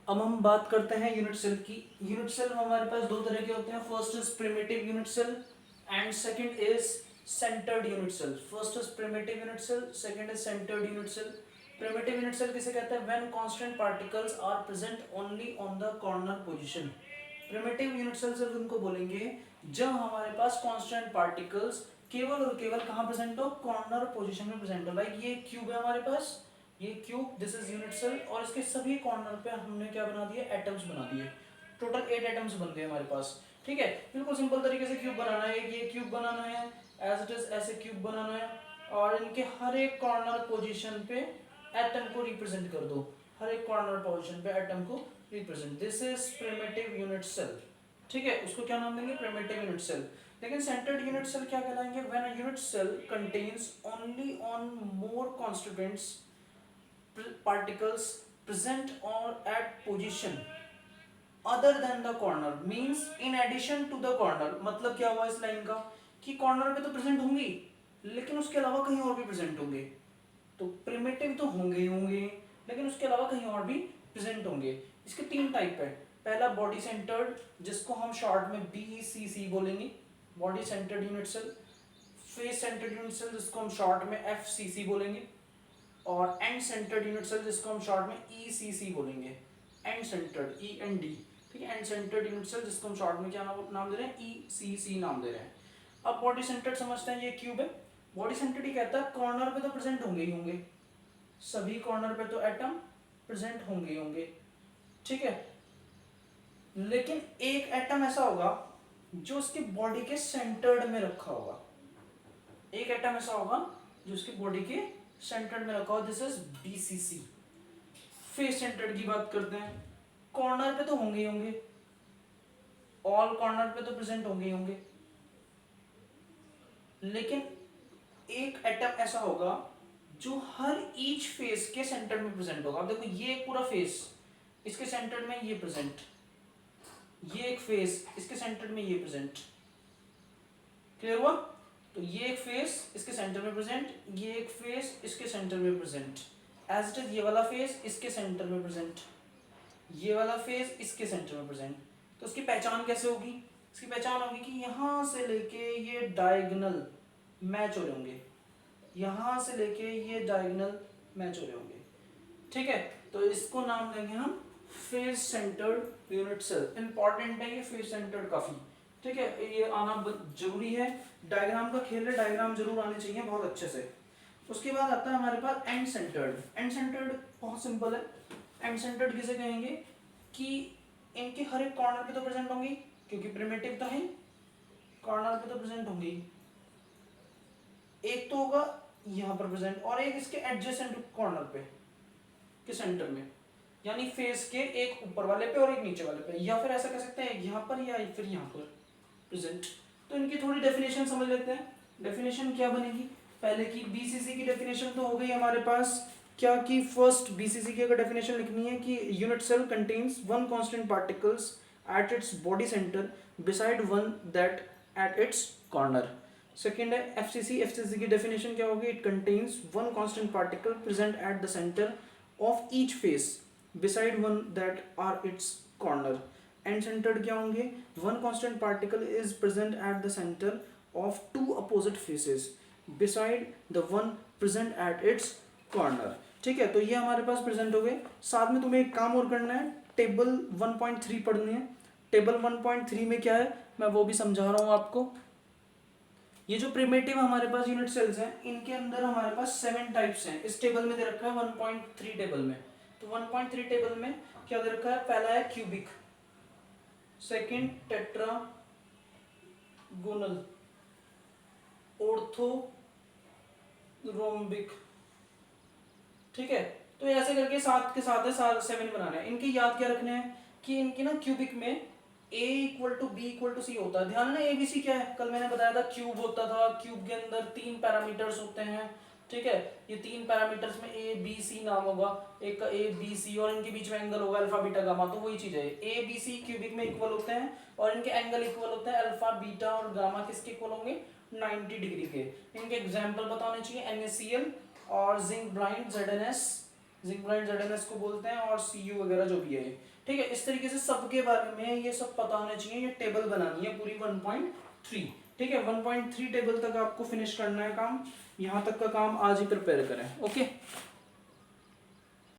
अब हम बात करते हैं यूनिट सेल की। यूनिट सेल हमारे पास दो तरह के होते हैं, first is primitive unit cell and second is centred unit cell. First is primitive unit cell, second is centred unit cell. Primitive unit cell किसे कहते हैं? When constant particles are present only on the corner position. Primitive unit cell सिर्फ उनको बोलेंगे जब हमारे पास constant particles केवल और केवल कहां प्रेजेंट हो? कॉर्नर पोजीशन में प्रेजेंट हो। लाइक ये क्यूब है हमारे पास, ये cube, this is unit cell, और इसके सभी कॉर्नर पे हमने क्या बना दिए? एटम्स बना दिए। टोटल 8 एटम्स बन गए हमारे पास। ठीक है, बिल्कुल सिंपल तरीके से क्यूब बनाना है। ये क्यूब बनाना है, एज इट इज ऐसे क्यूब बनाना है, और इनके हर एक कॉर्नर पोजीशन पे एटम को रिप्रेजेंट कर दो। हर एक कॉर्नर पोजीशन पे एटम को represent, this is primitive unit cell. ठीक है, उसको क्या नाम देंगे? Primitive unit cell. लेकिन सेंटर्ड यूनिट सेल क्या कहलाएंगे? When a unit cell contains only on more constituents particles present or at position other than the corner, means in addition to the corner। मतलब क्या हुआ इस लाइन का कि corner पे तो प्रेजेंट होंगी लेकिन उसके अलावा कहीं और भी प्रेजेंट होंगे। तो प्रिमिटिव तो होंगे ही होंगे लेकिन उसके अलावा कहीं और भी प्रेजेंट होंगे। इसके तीन टाइप है। पहला बॉडी सेंटर्ड, जिसको हम शॉर्ट में BCC बोलेंगे, body centred unit cell. Face centred unit cell, जिसको हम शॉर्ट में FCC बोलेंगे। और एंड सेंटर्ड यूनिट सेल, जिसको हम शॉर्ट में ECC बोलेंगे, एंड सेंटर्ड, END। ठीक है, एंड सेंटर्ड यूनिट सेल, जिसको हम शॉर्ट में क्या नाम दे रहे हैं? ECC नाम दे रहे हैं। अब बॉडी सेंटर्ड समझते हैं, ये क्यूब है। बॉडी सेंटर्ड ही कहता है कॉर्नर पे तो प्रेजेंट होंगे ही होंगे, सभी कॉर्नर पे तो एटम प्रेजेंट होंगे ही होंगे। ठीक है, लेकिन एक एटम ऐसा होगा जो उसकी बॉडी के सेंटर्ड में रखा होगा। एक एटम ऐसा होगा जो उसकी बॉडी के सेंटर्ड में रखा हो, this is BCC। Face centred की बात करते हैं, कॉर्नर पे तो होंगे ही होंगे, ऑल कॉर्नर पे तो प्रेजेंट होंगे ही होंगे, लेकिन एक एटम ऐसा होगा जो हर ईच फेस के सेंटर में प्रेजेंट होगा। अब देखो ये पूरा फेस, इसके सेंटर में ये प्रेजेंट, ये एक फेस, इसके सेंटर में ये प्रेजेंट। क्लियर हुआ? तो ये एक फेस इसके सेंटर में प्रेजेंट, ये एक फेस इसके सेंटर में प्रेजेंट, एज इट इज ये वाला फेस इसके सेंटर में प्रेजेंट, ये वाला फेस इसके सेंटर में प्रेजेंट। तो उसकी पहचान कैसे होगी? इसकी पहचान होगी कि यहां से लेके ये डायगोनल मैच हो रहे होंगे, यहां से लेके ये डायगोनल मैच हो रहे होंगे। ठीक है, तो इसको नाम देंगे हम face centred unit cell. Important है ये फेस सेंटर्ड काफी। ठीक है, ये आना जरूरी है। डायग्राम का खेल है, डायग्राम जरूर आने चाहिए बहुत अच्छे से। उसके बाद आता है हमारे पास एंड सेंटर्ड। एंड सेंटर्ड बहुत सिंपल है। एंड सेंटर्ड किसे कहेंगे? कि इनके हर एक कॉर्नर पे तो प्रेजेंट होंगी, क्योंकि प्रिमिटिव तो है, कॉर्नर पे तो प्रेजेंट होंगी। एक तो होगा यहाँ पर प्रेजेंट, और एक इसके एडजेसेंट कॉर्नर पे के सेंटर में, यानी फेस के एक ऊपर वाले पे और एक नीचे वाले पे, या फिर ऐसा कह सकते हैं यहाँ पर या फिर यहाँ पर प्रेजेंट। तो इनकी थोड़ी डेफिनेशन समझ लेते हैं। डेफिनेशन क्या बनेगी? पहले की BCC की डेफिनेशन तो हो गई हमारे पास, क्या कि फर्स्ट BCC की अगर डेफिनेशन लिखनी है कि unit cell contains one constant particles at its body centre beside one that at its corner. Second है FCC की डेफिनेशन क्या होगी? It contains one constant particle present at the centre of each face beside one that are its corner। End centred क्या होंगे? One constant particle is present at the centre of two opposite faces beside the one present at its corner। ठीक है, तो ये हमारे पास present हो गए। साथ में तुम्हें एक काम और करना है, टेबल 1.3 पढ़नी है। टेबल 1.3 में क्या है मैं वो भी समझा रहा हूँ आपको। ये जो प्रिमिटिव हमारे पास यूनिट सेल्स हैं, इनके अंदर हमारे पास 7 टाइप्स हैं। इस टेबल में दे रखा है 1.3 टेबल में। तो 1.3 टेबल में क्या दे रखा है? पहला है क्यूबिक, सेकंड टेट्रागोनल, ऑर्थोरोम्बिक। ठीक है, तो ऐसे करके साथ के साथ है 7 बनाने हैं। इनके याद क्या रखने हैं कि इनके ना क्यूबिक में A = B = C होता है। ध्यान ना, ABC क्या है? कल मैंने बताया था क्यूब होता था, क्यूब के अंदर 3 पैरामीटर्स होते हैं। ठीक है, ये 3 पैरामीटर्स में ABC नाम होगा, एक का ABC, और इनके बीच में एंगल होगा अल्फा बीटा गामा। तो वही चीज है, ABC क्यूबिक में इक्वल होते हैं और इनके एंगल इक्वल होते हैं अल्फा बीटा और गामा किसके इक्वल होंगे? 90 डिग्री के। इनके एग्जाम्पल बताने चाहिए NaCl और zinc Brian ZnS zinc ZNS को बोलते हैं, और CU वगैरह जो भी है ये, ठीक है। इस तरीके से सबके बारे में ये सब पता होना चाहिए। ये टेबल बनानी है पूरी 1.3, ठीक है। 1.3 टेबल तक आपको फिनिश करना है काम। यहाँ तक का काम आज ही प्रिपेयर करें, ओके।